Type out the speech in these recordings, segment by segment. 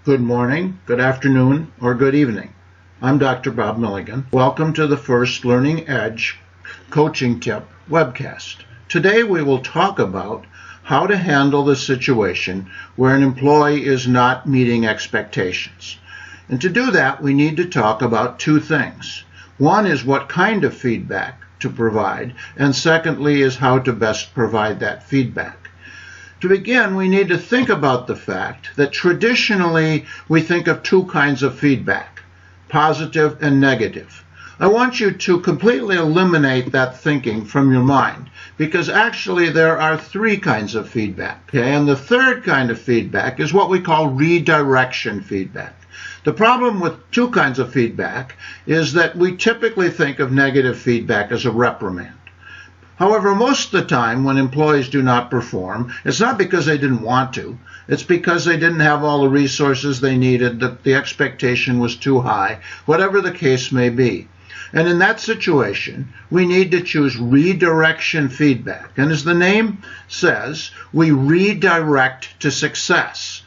Good morning, good afternoon, or good evening. I'm Dr. Bob Milligan. Welcome to the first Learning Edge Coaching Tip webcast. Today we will talk about how to handle the situation where an employee is not meeting expectations. And to do that, we need to talk about two things. One is what kind of feedback to provide, and secondly is how to best provide that feedback. To begin, we need to think about the fact that traditionally we think of two kinds of feedback, positive and negative. I want you to completely eliminate that thinking from your mind, because actually there are three kinds of feedback. Okay? And the third kind of feedback is what we call redirection feedback. The problem with two kinds of feedback is that we typically think of negative feedback as a reprimand. However, most of the time when employees do not perform, it's not because they didn't want to. It's because they didn't have all the resources they needed, that the expectation was too high, whatever the case may be. And in that situation, we need to choose redirection feedback. And as the name says, we redirect to success.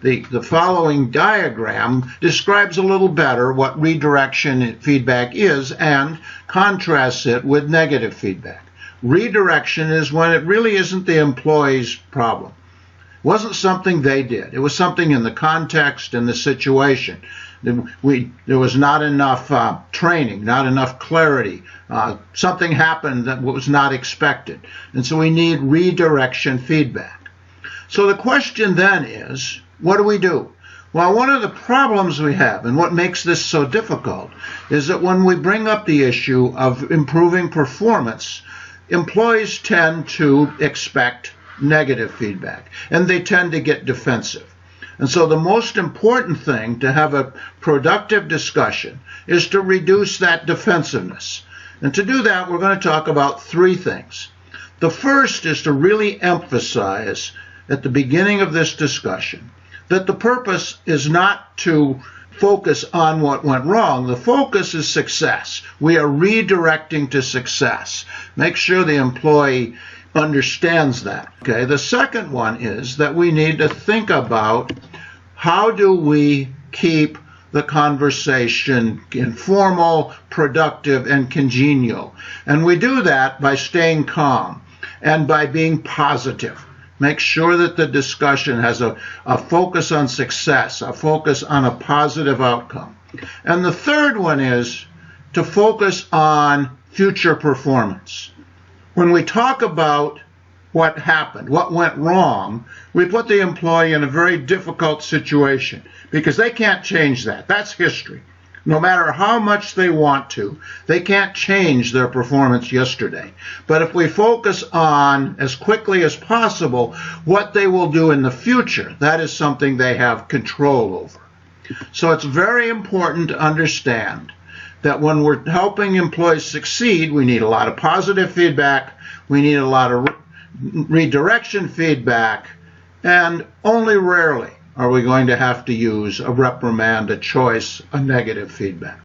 The following diagram describes a little better what redirection feedback is and contrasts it with negative feedback. Redirection is when it really isn't the employee's problem. It wasn't something they did. It was something in the context and the situation. There was not enough training, not enough clarity. Something happened that was not expected. And so we need redirection feedback. So the question then is, what do we do? Well, one of the problems we have, and what makes this so difficult, is that when we bring up the issue of improving performance, employees tend to expect negative feedback, and they tend to get defensive. And so the most important thing to have a productive discussion is to reduce that defensiveness. And to do that, we're going to talk about three things. The first is to really emphasize at the beginning of this discussion that the purpose is not to focus on what went wrong. The focus is success. We are redirecting to success. Make sure the employee understands that. Okay. The second one is that we need to think about how do we keep the conversation informal, productive, and congenial. And we do that by staying calm and by being positive. Make sure that the discussion has a focus on success, a focus on a positive outcome. And the third one is to focus on future performance. When we talk about what happened, what went wrong, we put the employee in a very difficult situation because they can't change that. That's history. No matter how much they want to, they can't change their performance yesterday. But if we focus on, as quickly as possible, what they will do in the future, that is something they have control over. So it's very important to understand that when we're helping employees succeed, we need a lot of positive feedback, we need a lot of redirection feedback, and only rarely are we going to have to use a reprimand, a choice, a negative feedback.